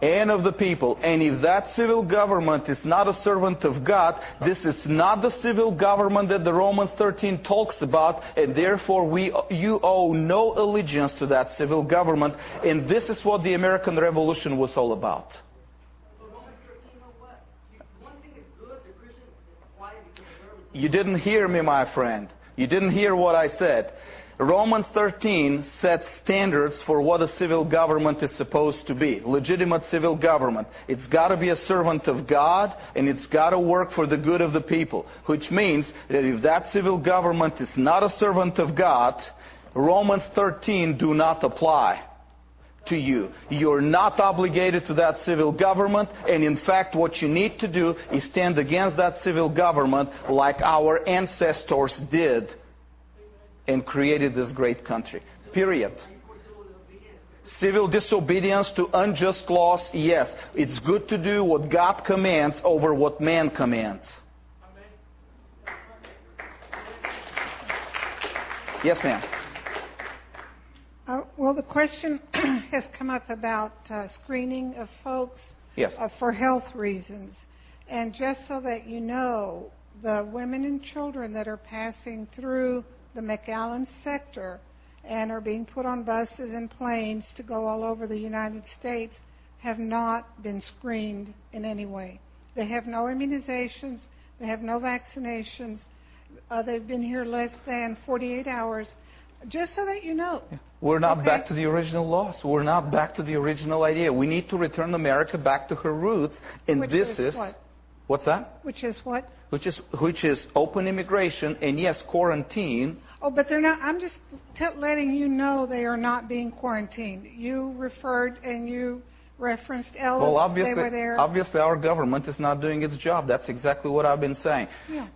and of the people. And if that civil government is not a servant of God, this is not the civil government that the Romans 13 talks about, and therefore you owe no allegiance to that civil government. And this is what the American Revolution was all about. You didn't hear me, my friend. You didn't hear what I said. Romans 13 sets standards for what a civil government is supposed to be. Legitimate civil government. It's got to be a servant of God, and it's got to work for the good of the people. Which means that if that civil government is not a servant of God, Romans 13 do not apply to you. You're not obligated to that civil government, and in fact what you need to do is stand against that civil government like our ancestors did and created this great country. Period. Civil disobedience to unjust laws, yes. It's good to do what God commands over what man commands. Yes, ma'am. Well, the question has come up about screening of folks Yes. For health reasons. And just so that you know, the women and children that are passing through the McAllen sector and are being put on buses and planes to go all over the United States have not been screened in any way. They have no immunizations. They have no vaccinations. They've been here less than 48 hours. Just so that you know. We're not Okay. back to the original laws. We're not back to the original idea. We need to return America back to her roots. And Which this is what? What's that? Which is what? Which is open immigration and, yes, quarantine. Oh, but they're not. I'm just letting you know they are not being quarantined. You referred and you referenced Ellis. Well, They were there. obviously our government is not doing its job. That's exactly what I've been saying. Yeah.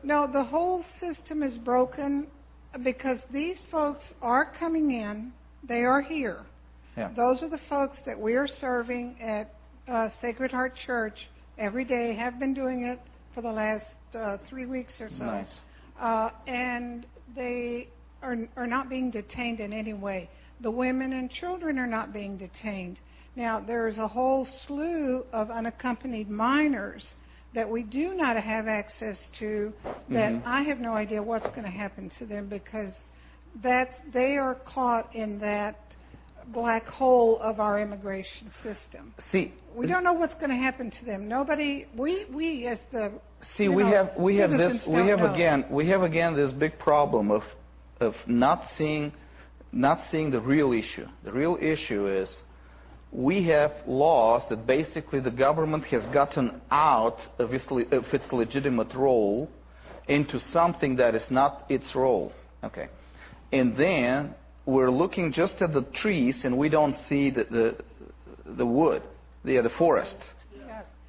No, the whole system is broken because these folks are coming in. They are here. Yeah. Those are the folks that we are serving at Sacred Heart Church every day, have been doing it for the last 3 weeks or so. Nice. And they are not being detained in any way. The women and children are not being detained. Now, there's a whole slew of unaccompanied minors that we do not have access to that I have no idea what's going to happen to them because they are caught in that black hole of our immigration system. See, we don't know what's going to happen to them. Nobody, we as the see, we have again this big problem of not seeing the real issue. The real issue is we have laws that basically the government has gotten out of its legitimate role into something that is not its role. Okay, and then we're looking just at the trees and we don't see the wood, the forest.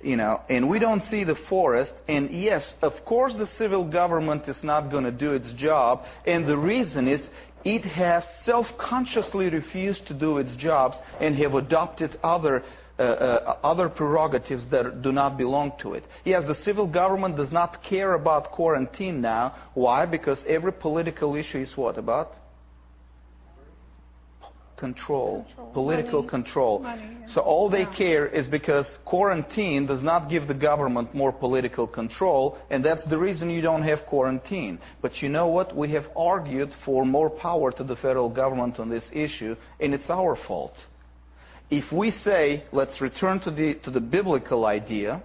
And we don't see the forest. And yes, of course the civil government is not going to do its job. And the reason is it has self-consciously refused to do its jobs and have adopted other prerogatives that do not belong to it. Yes, the civil government does not care about quarantine now. Why? Because every political issue is what about? Control. Political control. So all they care is because quarantine does not give the government more political control, and that's the reason you don't have quarantine. But you know what? We have argued for more power to the federal government on this issue, and it's our fault. If we say, let's return to the biblical idea,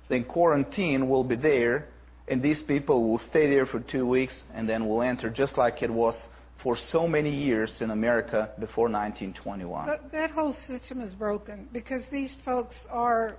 then quarantine will be there, and these people will stay there for 2 weeks, and then will enter just like it was for so many years in America before 1921. But that whole system is broken because these folks are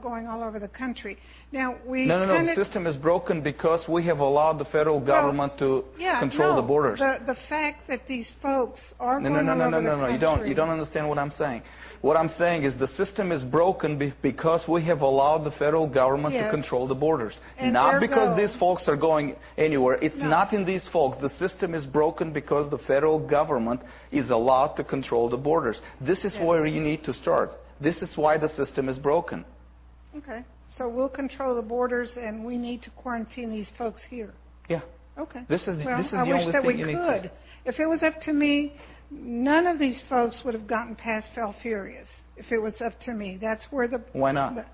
going all over the country. Now No, the system is broken because we have allowed the federal government to control the borders. The fact that these folks are going all over the country. No, you don't understand what I'm saying. What I'm saying is the system is broken because we have allowed the federal government to control the borders. And not because these folks are going anywhere. It's not in these folks. The system is broken because the federal government is allowed to control the borders. This is where you need to start. This is why the system is broken. Okay. So we'll control the borders and we need to quarantine these folks here. Yeah. Okay. This is the I only wish that thing we you need could. to... If it was up to me, none of these folks would have gotten past Falfurrias. If it was up to me, that's where the... Why not?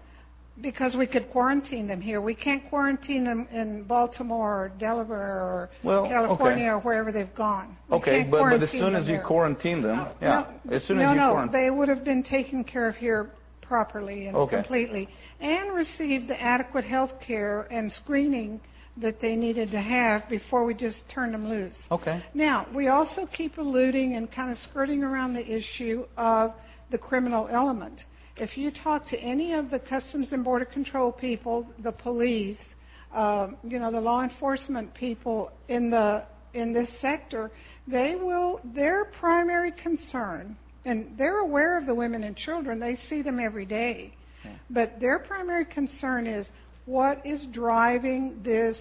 Because we could quarantine them here. We can't quarantine them in Baltimore or Delaware or California or wherever they've gone. But as soon as you quarantine them, they would have been taken care of here properly and completely, and received the adequate health care and screening that they needed to have before we just turned them loose. Okay. Now, we also keep alluding and kind of skirting around the issue of the criminal element. If you talk to any of the Customs and Border Control people, the police, the law enforcement people in this sector, their primary concern, and they're aware of the women and children, they see them every day, but their primary concern is what is driving this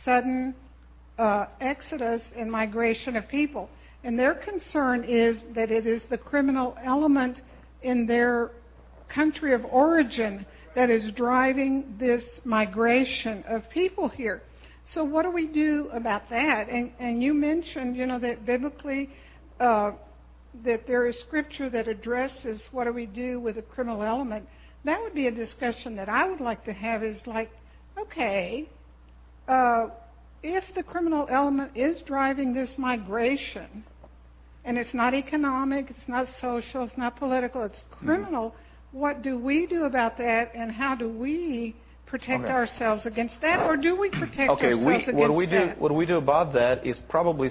sudden exodus and migration of people. And their concern is that it is the criminal element in their country of origin that is driving this migration of people here. So what do we do about that? And you mentioned, that biblically that there is scripture that addresses what do we do with the criminal element. That would be a discussion that I would like to have, is like, okay, if the criminal element is driving this migration, and it's not economic, it's not social, it's not political, it's criminal, what do we do about that, and how do we protect ourselves against that, or do we protect ourselves against that? What we do about that is probably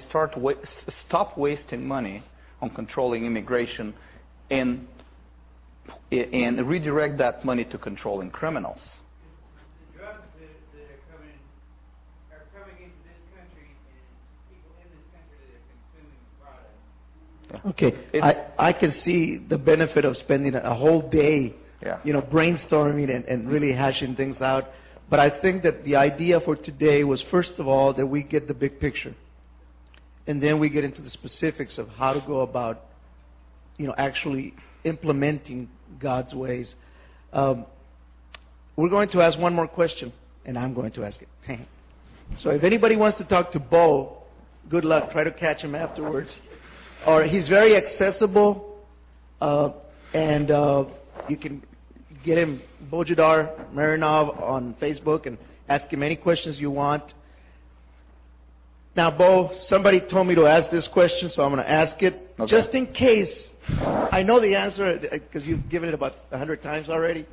stop wasting money on controlling immigration and redirect that money to controlling criminals. The drugs that are coming into this country, and people in this country that are consuming the product. Okay, I can see the benefit of spending a whole day, brainstorming and really hashing things out. But I think that the idea for today was, first of all, that we get the big picture, and then we get into the specifics of how to go about, actually implementing God's ways. We're going to ask one more question, and I'm going to ask it. So if anybody wants to talk to Bo, good luck. Try to catch him afterwards. Or he's very accessible, and you can get him, Bojidar Marinov, on Facebook and ask him any questions you want. Now, Bo, somebody told me to ask this question, so I'm going to ask it. Okay. Just in case, I know the answer because you've given it about 100 times already,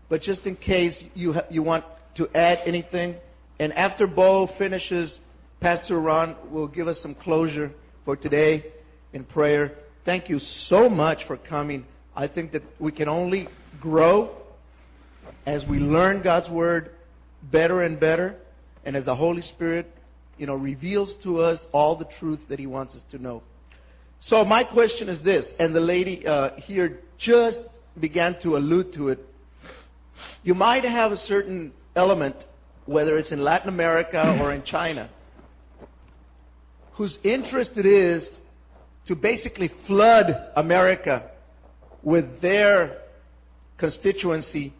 but just in case you want to add anything. And after Bo finishes, Pastor Ron will give us some closure for today in prayer. Thank you so much for coming. I think that we can only grow as we learn God's Word better and better, and as the Holy Spirit, reveals to us all the truth that He wants us to know. So my question is this, and the lady here just began to allude to it. You might have a certain element, whether it's in Latin America or in China, whose interest it is to basically flood America with their constituency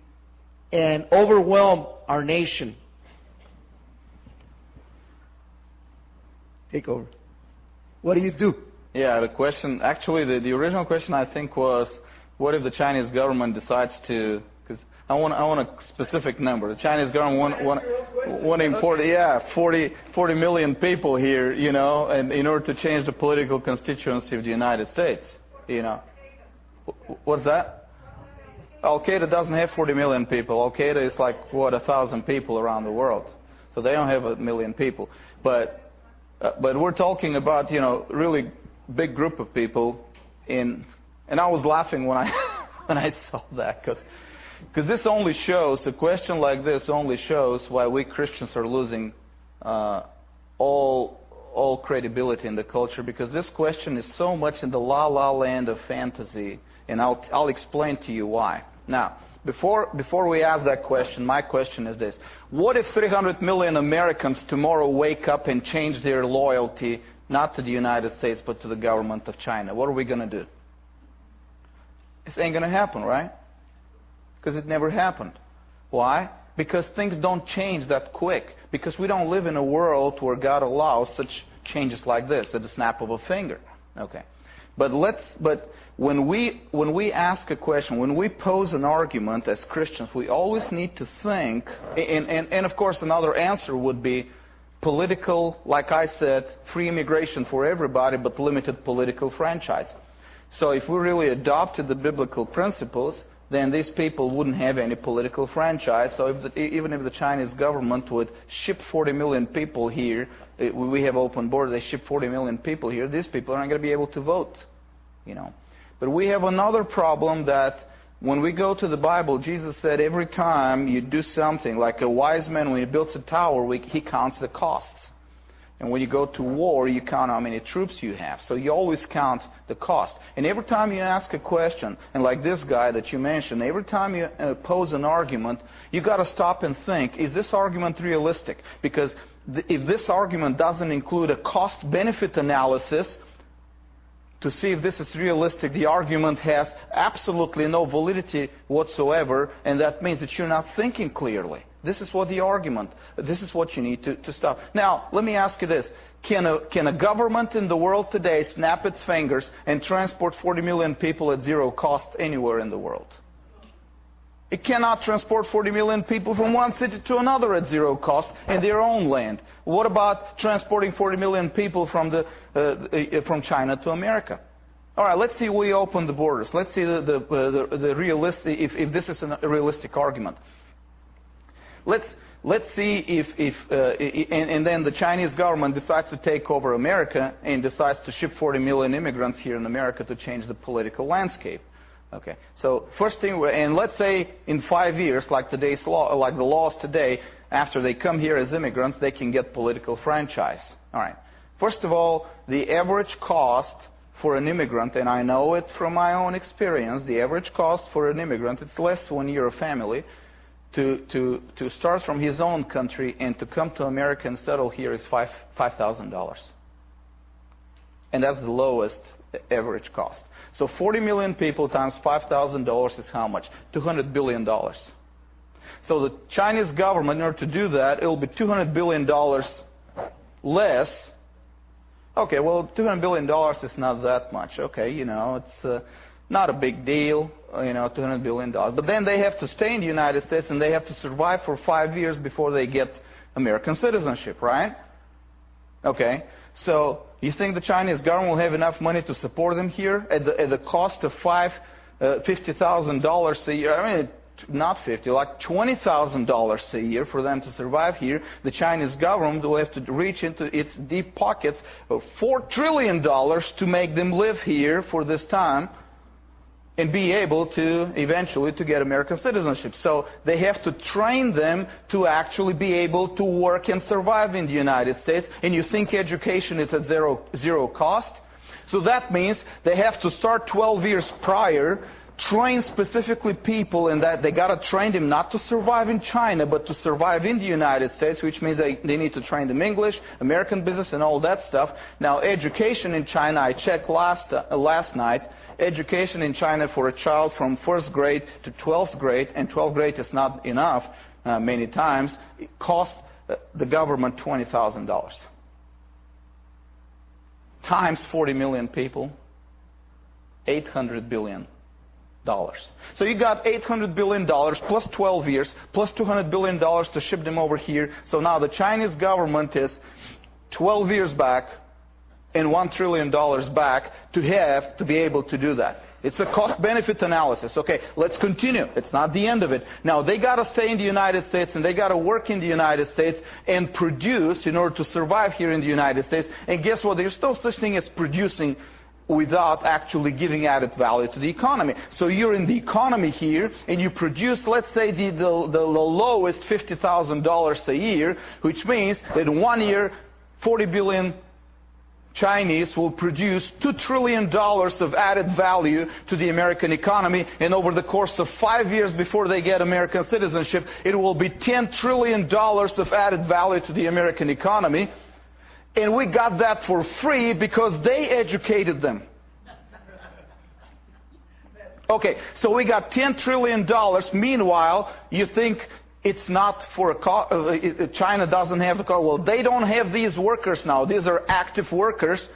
and overwhelm our nation. Take over. What do you do? Yeah, the question, actually, the original question, I think, was, what if the Chinese government decides to, because I want a specific number. The Chinese government want to import, 40 million people here, and in order to change the political constituency of the United States, What's that? Al-Qaeda doesn't have 40 million people. Al-Qaeda is like, 1,000 people around the world. So they don't have 1 million people. But we're talking about, really big group of people and I was laughing when I saw that, because this only shows, a question like this only shows why we Christians are losing all credibility in the culture, because this question is so much in the la-la land of fantasy, and I'll explain to you why. Now, before we ask that question, my question is this. What if 300 million Americans tomorrow wake up and change their loyalty, not to the United States, but to the government of China? What are we going to do? This ain't going to happen, right? Because it never happened. Why? Because things don't change that quick. Because we don't live in a world where God allows such changes like this at the snap of a finger. Okay. But when we ask a question, when we pose an argument as Christians, we always need to think, and of course another answer would be political, like I said, free immigration for everybody, but limited political franchise. So if we really adopted the biblical principles, then these people wouldn't have any political franchise. So even if the Chinese government would ship 40 million people here, we have open borders, they ship 40 million people here, these people aren't going to be able to vote. But we have another problem, that when we go to the Bible, Jesus said every time you do something, like a wise man when he builds a tower, he counts the costs. And when you go to war, you count how many troops you have. So you always count the cost. And every time you ask a question, and like this guy that you mentioned, every time you pose an argument, you got to stop and think, is this argument realistic? Because if this argument doesn't include a cost-benefit analysis to see if this is realistic, the argument has absolutely no validity whatsoever, and that means that you're not thinking clearly. This is what the argument, this is what you need to stop. Now, let me ask you this. Can a government in the world today snap its fingers and transport 40 million people at zero cost anywhere in the world? It cannot transport 40 million people from one city to another at zero cost in their own land. What about transporting 40 million people from China to America? All right, let's see we open the borders. Let's see the realistic, if this is a realistic argument. Let's see and then the Chinese government decides to take over America and decides to ship 40 million immigrants here in America to change the political landscape. Okay, so first thing, and let's say in 5 years, like today's law, like the laws today, after they come here as immigrants, they can get political franchise. All right. First of all, the average cost for an immigrant, and I know it from my own experience, the average cost for an immigrant, it's less when you're a family, to start from his own country and to come to America and settle here is $5,000. And that's the lowest average cost. So 40 million people times $5,000 is how much? $200 billion. So the Chinese government, in order to do that, it will be $200 billion less. Okay, well, $200 billion is not that much. Okay, you know, it's not a big deal, you know, $200 billion. But then they have to stay in the United States and they have to survive for 5 years before they get American citizenship, right? Okay, so you think the Chinese government will have enough money to support them here at the cost of $50,000 a year? I mean, not 50, like $20,000 a year for them to survive here. The Chinese government will have to reach into its deep pockets of $4 trillion to make them live here for this time and be able to eventually to get American citizenship. So they have to train them to actually be able to work and survive in the United States. And you think education is at zero cost? So that means they have to start 12 years prior, train specifically people, and that they got to train them not to survive in China, but to survive in the United States, which means they need to train them English, American business, and all that stuff. Now, education in China, I checked last night, education in China for a child from 1st grade to 12th grade, and 12th grade is not enough many times, it costs the government $20,000. Times 40 million people, $800 billion. So you got $800 billion plus 12 years, plus $200 billion to ship them over here. So now the Chinese government is 12 years back and $1 trillion back to be able to do that. It's a cost-benefit analysis. Okay, let's continue. It's not the end of it. Now, they got to stay in the United States and they got to work in the United States and produce in order to survive here in the United States. And guess what? There's no such thing as producing without actually giving added value to the economy. So you're in the economy here, and you produce, let's say, the lowest $50,000 a year, which means that in 1 year, 40 billion Chinese will produce $2 trillion of added value to the American economy, and over the course of 5 years before they get American citizenship, it will be $10 trillion of added value to the American economy. And we got that for free because they educated them. Okay, so we got $10 trillion. Meanwhile, you think it's not for China doesn't have the car. Well, they don't have these workers now. These are active workers.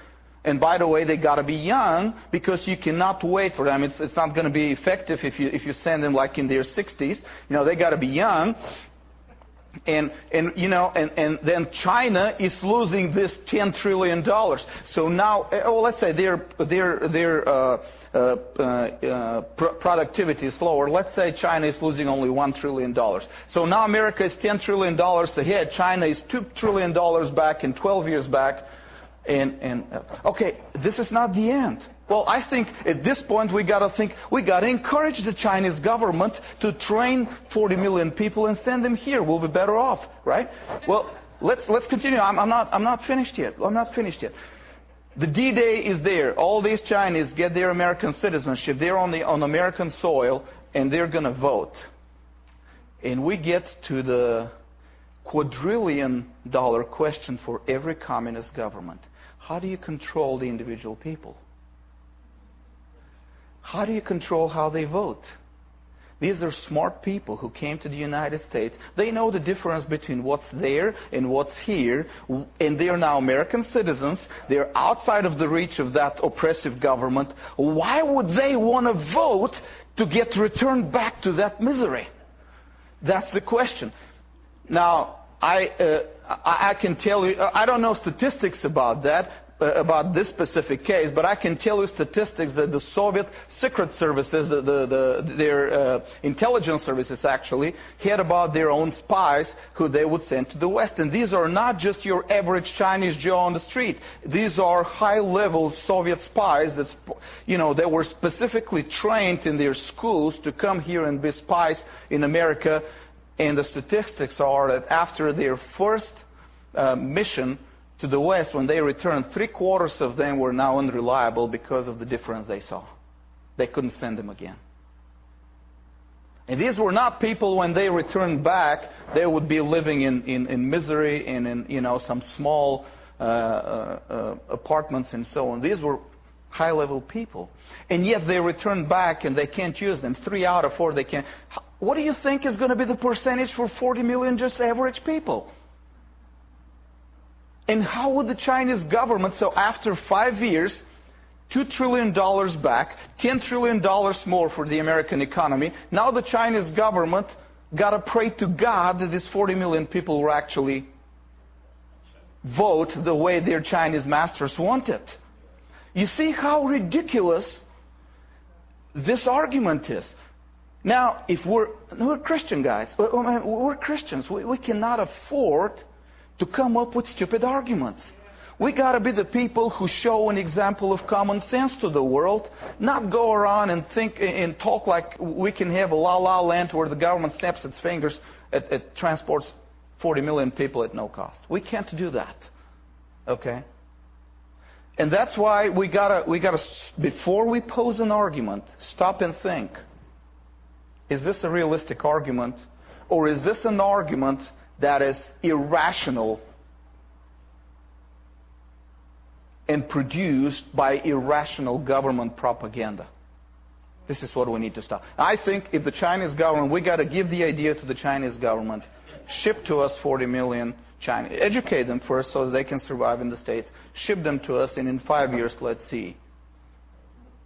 And by the way, they got to be young because you cannot wait for them. It's not going to be effective if you send them like in their 60s. You know, they got to be young. And then China is losing this $10 trillion. So now, let's say their productivity is lower. Let's say China is losing only $1 trillion. So now America is $10 trillion ahead. China is $2 trillion back and 12 years back. Okay, this is not the end. Well, I think at this point we got to encourage the Chinese government to train 40 million people and send them here. We'll be better off, right? Well, let's continue. I'm not finished yet. I'm not finished yet. The D-Day is there. All these Chinese get their American citizenship. They're on American soil, and they're going to vote. And we get to the quadrillion-dollar question for every communist government. How do you control the individual people? How do you control how they vote? These are smart people who came to the United States. They know the difference between what's there and what's here, and they are now American citizens. They're outside of the reach of that oppressive government. Why would they want to vote to get returned back to that misery? That's the question. Now, I can tell you, I don't know statistics about that, about this specific case, but I can tell you statistics that the Soviet secret services, their intelligence services actually, had about their own spies who they would send to the West. And these are not just your average Chinese Joe on the street. These are high-level Soviet spies that, they were specifically trained in their schools to come here and be spies in America. And the statistics are that after their first mission to the West, when they returned, 3/4 of them were now unreliable because of the difference they saw. They couldn't send them again. And these were not people, when they returned back, they would be living in misery and in some small apartments and so on. These were high-level people. And yet they returned back and they can't use them. 3 out of 4 they can't. What do you think is going to be the percentage for 40 million just average people? And how would the Chinese government, so after 5 years, $2 trillion back, $10 trillion more for the American economy, now the Chinese government got to pray to God that these 40 million people will actually vote the way their Chinese masters want it. You see how ridiculous this argument is. Now, if we're Christian guys, we're Christians, we cannot afford to come up with stupid arguments. We got to be the people who show an example of common sense to the world, not go around and think and talk like we can have a la-la land where the government snaps its fingers at transports 40 million people at no cost. We can't do that. Okay? And that's why we gotta before we pose an argument, stop and think. Is this a realistic argument, or is this an argument that is irrational and produced by irrational government propaganda? This is what we need to stop. I think if the Chinese government, we got to give the idea to the Chinese government, ship to us 40 million Chinese, educate them first so that they can survive in the States, ship them to us, and in 5 years, let's see